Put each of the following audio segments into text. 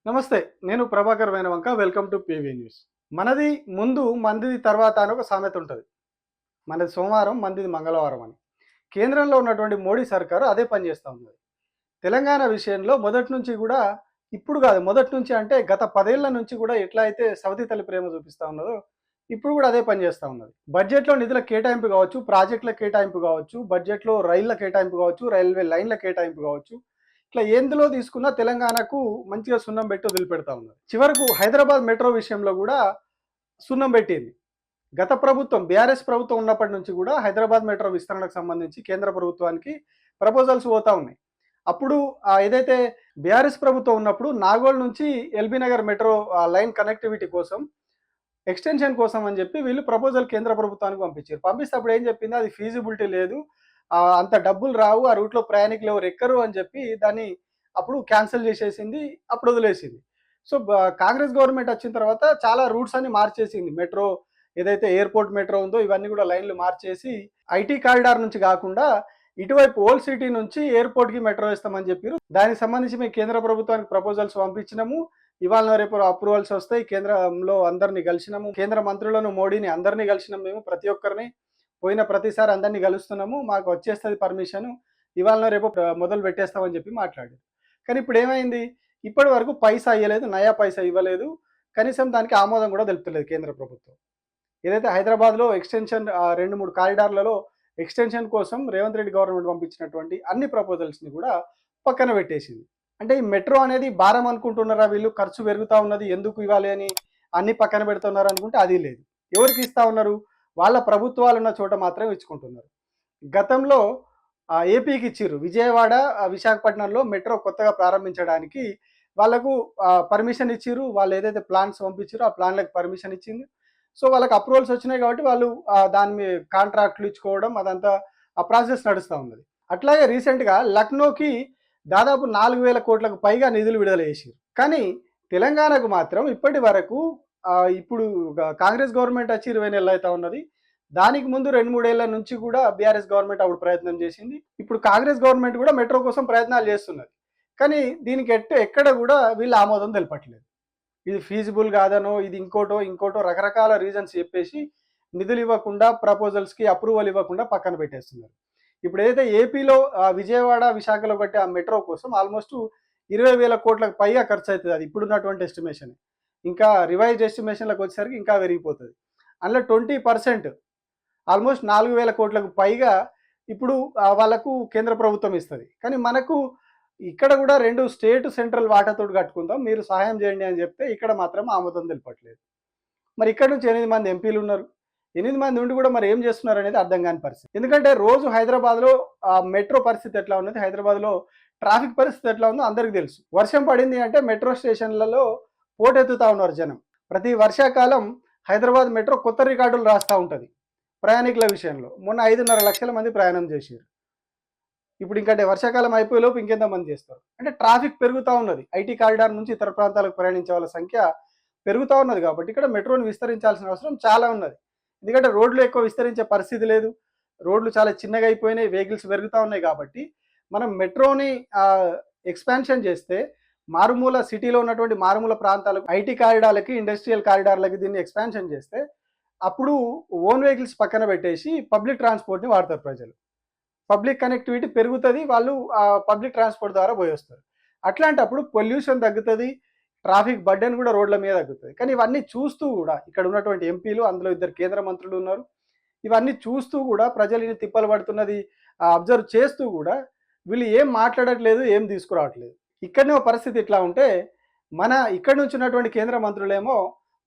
నమస్తే. నేను Prabhakar Venavanka. Welcome to PV news. మనది ముందు, మందిది తర్వాత అని ఒక సామెత ఉంటది. మనది సోమవారం, మందిది మంగళవారం అని. కేంద్రంలో ఉన్నటువంటి మోడీ సర్కారు అదే పని చేస్తా ఉన్నది. తెలంగాణ విషయంలో మొదటి నుంచి గూడా ఇప్పుడు గాదు, మొదటి నుంచి అంటే గత 10 ఏళ్ల నుంచి గూడా ఎట్లా అయితే సవతి తల్లి ప్రేమ చూపిస్తా ఉన్నదో, ఇప్పుడు గూడా అదే పని చేస్తా ఉన్నది. బడ్జెట్‌లో నిధుల కేటాయింపు గావచ్చు, ప్రాజెక్టుల కేటాయింపు గావచ్చు, బడ్జెట్‌లో రైళ్ల కేటాయింపు గావచ్చు, రైల్వే లైన్‌ల కేటాయింపు గావచ్చు, ఇట్లా ఎందులో తీసుకున్నా తెలంగాణకు మంచిగా సున్నం పెట్టి వదిలిపెడతా ఉన్నారు. చివరకు హైదరాబాద్ మెట్రో విషయంలో గూడా సున్నం పెట్టింది. గత ప్రభుత్వం బీఆర్ఎస్ ప్రభుత్వం ఉన్నప్పటి నుంచి గూడా హైదరాబాద్ మెట్రో విస్తరణకు సంబంధించి కేంద్ర ప్రభుత్వానికి ప్రపోజల్స్ పోతా ఉన్నాయి. అప్పుడు ఏదైతే బీఆర్ఎస్ ప్రభుత్వం ఉన్నప్పుడు నాగోల్ నుంచి LB Nagar metro line connectivity కోసం, ఎక్స్‌టెన్షన్ కోసం అని చెప్పి వీళ్ళు ప్రపోజల్ కేంద్ర ప్రభుత్వానికి పంపించారు. పంపిస్తే అప్పుడు ఏం చెప్పింది, అది ఫీజిబిలిటీ లేదు, అంత డబ్బులు రావు, ఆ రూట్‌లో ప్రయాణికులు ఎవరు ఎక్కరు అని చెప్పి దాన్ని అప్పుడు క్యాన్సిల్ చేసేసింది. అప్పుడు వదిలేసింది. సో, కాంగ్రెస్ గవర్నమెంట్ వచ్చిన తర్వాత చాలా రూట్స్ అన్ని మార్చేసింది. మెట్రో ఏదైతే ఎయిర్‌పోర్ట్ మెట్రో ఉందో ఇవన్నీ కూడా లైన్‌లు మార్చేసి ఐటీ కారిడార్ నుంచి కాకుండా ఇటువైపు ఓల్డ్ సిటీ నుంచి ఎయిర్‌పోర్ట్‌కి మెట్రో ఇస్తామని చెప్పిర్రు. దానికి సంబంధించి మేము కేంద్ర ప్రభుత్వానికి ప్రపోజల్స్ పంపించినాము. ఇవాళ రేపు అప్రూవల్స్ వస్తాయి. కేంద్రంలో అందరిని కలిసినాము. కేంద్ర మంత్రులను, మోడీని అందరిని కలిసినాము మేము. ప్రతి ఒక్కరిని పోయిన ప్రతిసారి అందరిని కలుస్తున్నాము. మాకు వచ్చేస్తది పర్మిషను. ఇవాళ రేపు మొదలు పెట్టేస్తామని చెప్పి మాట్లాడారు. కానీ ఇప్పుడు ఏమైంది? ఇప్పటి వరకు పైసా ఇయ్యలేదు. నయా పైసా ఇవ్వలేదు. కనీసం దానికి ఆమోదం కూడా తెలుపుతలేదు కేంద్ర ప్రభుత్వం. ఏదైతే హైదరాబాద్‌లో ఎక్స్‌టెన్షన్ 2, 3 కారిడార్‌లలో ఎక్స్‌టెన్షన్ కోసం రేవంత్ రెడ్డి గవర్నమెంట్ పంపించినటువంటి అన్ని ప్రపోజల్స్‌ని కూడా పక్కన పెట్టేసింది. అంటే ఈ మెట్రో అనేది భారం అనుకుంటున్నారా వీళ్ళు? ఖర్చు పెరుగుతా ఉన్నది, ఎందుకు ఇవ్వాలి అని అన్ని పక్కన పెడుతున్నారు అనుకుంటే అది లేదు. ఎవరికి ఇస్తా ఉన్నారు? వాళ్ళ ప్రభుత్వాలున్న చోట మాత్రమే ఇచ్చుకుంటున్నారు. గతంలో ఏపీకి ఇచ్చిర్రు. విజయవాడ, విశాఖపట్నంలో మెట్రో కొత్తగా ప్రారంభించడానికి వాళ్ళకు పర్మిషన్ ఇచ్చిర్రు. వాళ్ళు ఏదైతే ప్లాన్స్ పంపించిర్రో ఆ ప్లాన్‌లకు పర్మిషన్ ఇచ్చింది. సో, వాళ్ళకి అప్రూవల్స్ వచ్చినాయి కాబట్టి వాళ్ళు దాని మీద కాంట్రాక్ట్‌లు ఇచ్చుకోవడం అదంతా ఆ ప్రాసెస్ నడుస్తా ఉన్నది. అట్లాగే రీసెంట్‌గా లక్నోకి దాదాపు 4,000 కోట్లకు పైగా నిధులు విడుదల చేసిర్రు. కానీ తెలంగాణకు మాత్రం ఇప్పటి వరకు ఇప్పుడు కాంగ్రెస్ గవర్నమెంట్ వచ్చి 20 నెలలు అయితా ఉన్నది. దానికి ముందు 2, 3 ఏళ్ల నుంచి కూడా బీఆర్ఎస్ గవర్నమెంట్ అప్పుడు ప్రయత్నం చేసింది. ఇప్పుడు కాంగ్రెస్ గవర్నమెంట్ కూడా మెట్రో కోసం ప్రయత్నాలు చేస్తున్నది. కానీ దీనికి ఎక్కడ కూడా వీళ్ళు ఆమోదం తెలపట్లేదు. ఇది ఫీజిబుల్ కాదనో, ఇది ఇంకోటో రకరకాల రీజన్స్ చెప్పేసి నిధులు ఇవ్వకుండా, ప్రపోజల్స్‌కి అప్రూవల్ ఇవ్వకుండా పక్కన పెట్టేస్తున్నారు. ఇప్పుడు ఏదైతే ఏపీలో విజయవాడ, విశాఖలో కట్టే ఆ మెట్రో కోసం ఆల్మోస్ట్ 20,000 కోట్లకు పైగా ఖర్చు అవుతది. అది ఇప్పుడున్నటువంటి ఎస్టిమేషన్. ఇంకా రివైజ్డ్ ఎస్టిమేషన్‌లకు వచ్చేసరికి ఇంకా పెరిగిపోతది. అందులో 20% ఆల్మోస్ట్ 4,000 కోట్లకు పైగా ఇప్పుడు వాళ్ళకు కేంద్ర ప్రభుత్వం ఇస్తది. కానీ మనకు ఇక్కడ కూడా 2 స్టేట్, సెంట్రల్ వాటాతోటి కట్టుకుందాం, మీరు సహాయం చేయండి అని చెప్తే ఇక్కడ మాత్రం ఆమోదం తెలపట్లేదు. మరి ఇక్కడ నుంచి 8 మంది ఎంపీలు ఉన్నారు. 8 మంది ఉండి కూడా మరి ఏం చేస్తున్నారు అనేది అర్థం కాని పరిస్థితి. ఎందుకంటే రోజు హైదరాబాద్‌లో మెట్రో పరిస్థితి ఎట్లా ఉన్నది, హైదరాబాద్‌లో ట్రాఫిక్ పరిస్థితి ఎట్లా ఉందో అందరికీ తెలుసు. వర్షం పడింది అంటే మెట్రో స్టేషన్లలో పోటెత్తుతా ఉన్నారు జనం. ప్రతి వర్షాకాలం హైదరాబాద్ మెట్రో కొత్త రికార్డులు రాస్తా ఉంటది ప్రయాణికుల విషయంలో. మొన్న 5.5 లక్షల మంది ప్రయాణం చేసిర్రు. ఇప్పుడు ఇంకంటే వర్షాకాలం అయిపోయేలోపు ఇంకెంతమంది చేస్తారు. అంటే ట్రాఫిక్ పెరుగుతా ఉన్నది. ఐటీ కారిడార్ నుంచి ఇతర ప్రాంతాలకు ప్రయాణించే వాళ్ళ సంఖ్య పెరుగుతా ఉన్నది కాబట్టి ఇక్కడ మెట్రోని విస్తరించాల్సిన అవసరం చాలా ఉన్నది. ఎందుకంటే రోడ్లు ఎక్కువ విస్తరించే పరిస్థితి లేదు. రోడ్లు చాలా చిన్నగా అయిపోయినాయి. వెహికల్స్ పెరుగుతా ఉన్నాయి కాబట్టి మనం మెట్రోని ఎక్స్పాన్షన్ చేస్తే మారుమూల సిటీలో ఉన్నటువంటి మారుమూల ప్రాంతాలకు, ఐటీ కారిడార్లకి, ఇండస్ట్రియల్ కారిడార్లకి దీన్ని ఎక్స్పాన్షన్ చేస్తే అప్పుడు ఓన్ వెహికల్స్ పక్కన పెట్టేసి పబ్లిక్ ట్రాన్స్‌పోర్ట్‌ని వాడతారు ప్రజలు. పబ్లిక్ కనెక్టివిటీ పెరుగుతది. వాళ్ళు పబ్లిక్ ట్రాన్స్‌పోర్ట్ ద్వారా పోయొస్తారు. అట్లాంటప్పుడు పొల్యూషన్ తగ్గుతది. ట్రాఫిక్ బర్డెన్ కూడా రోడ్ల మీద తగ్గుతది. కానీ ఇవన్నీ చూస్తూ కూడా ఇక్కడ ఉన్నటువంటి ఎంపీలు, అందులో 2 కేంద్ర మంత్రులు ఉన్నారు. ఇవన్నీ చూస్తూ కూడా ప్రజలు ఇన్ని తిప్పలు పడుతున్నది అబ్జర్వ్ చేస్తూ కూడా వీళ్ళు ఏం మాట్లాడట్లేదు, ఏం తీసుకురావట్లేదు. ఇక్కడనే పరిస్థితి ఇట్లా ఉంటే ఇక్కడ నుంచి ఉన్నటువంటి కేంద్ర మంత్రులేమో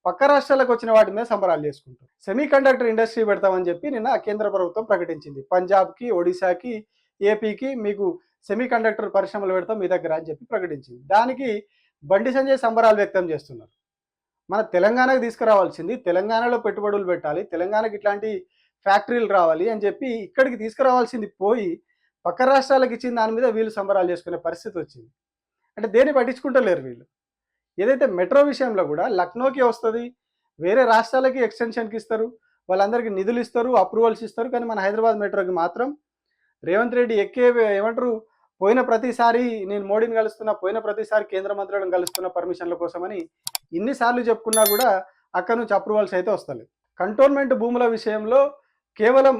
పక్క రాష్ట్రాలకు వచ్చిన వాటి మీద సంబరాలు చేసుకుంటారు. సెమీ కండక్టర్ ఇండస్ట్రీ పెడతామని చెప్పి నిన్న కేంద్ర ప్రభుత్వం ప్రకటించింది. పంజాబ్‌కి, ఒడిశాకి, ఏపీకి మీకు సెమీ కండక్టర్ పరిశ్రమలు పెడతాం మీ దగ్గర అని చెప్పి ప్రకటించింది. దానికి బండి సంజయ్ సంబరాలు వ్యక్తం చేస్తున్నారు. మన తెలంగాణకు తీసుకురావాల్సింది, తెలంగాణలో పెట్టుబడులు పెట్టాలి, తెలంగాణకి ఇట్లాంటి ఫ్యాక్టరీలు రావాలి అని చెప్పి ఇక్కడికి తీసుకురావాల్సింది పోయి పక్క రాష్ట్రాలకు ఇచ్చిన దాని మీద వీళ్ళు సంబరాలు చేసుకునే పరిస్థితి వచ్చింది. అంటే దేన్ని పట్టించుకుంటలేరు వీళ్ళు. ఏదైతే మెట్రో విషయంలో కూడా లక్నోకి వస్తుంది, వేరే రాష్ట్రాలకి ఎక్స్టెన్షన్కి ఇస్తారు, వాళ్ళందరికీ నిధులు ఇస్తారు, అప్రూవల్స్ ఇస్తారు. కానీ మన హైదరాబాద్ మెట్రోకి మాత్రం రేవంత్ రెడ్డి ఏమంటారు, పోయిన ప్రతిసారి నేను మోడీని కలుస్తున్నా, పోయిన ప్రతిసారి కేంద్ర మంత్రులను కలుస్తున్న పర్మిషన్ల కోసమని ఇన్నిసార్లు చెప్పుకున్నా కూడా అక్కడి నుంచి అప్రూవల్స్ అయితే వస్తలేవు. కంటోన్మెంట్ భూముల విషయంలో కేవలం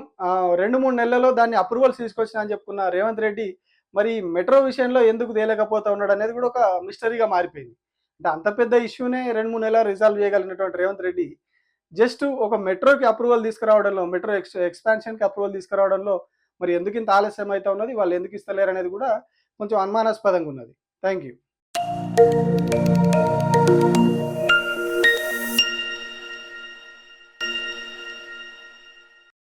2-3 నెలల్లో దాన్ని అప్రూవల్స్ తీసుకొచ్చినా అని చెప్పుకున్న రేవంత్ రెడ్డి మరి మెట్రో విషయంలో ఎందుకు తేలేకపోతా ఉన్నాడు అనేది కూడా ఒక మిస్టరీగా మారిపోయింది. అంటే అంత పెద్ద ఇష్యూనే 2-3 నెలలు రిజాల్వ్ చేయగలిగినటువంటి రేవంత్ రెడ్డి జస్ట్ ఒక మెట్రోకి అప్రూవల్ తీసుకురావడంలో, మెట్రో ఎక్స్పాన్షన్కి అప్రూవల్ తీసుకురావడంలో మరి ఎందుకు ఇంత ఆలస్యం అయితే ఉన్నది, వాళ్ళు ఎందుకు ఇస్తలేరు అనేది కూడా కొంచెం అనుమానాస్పదంగా ఉన్నది. Thank you.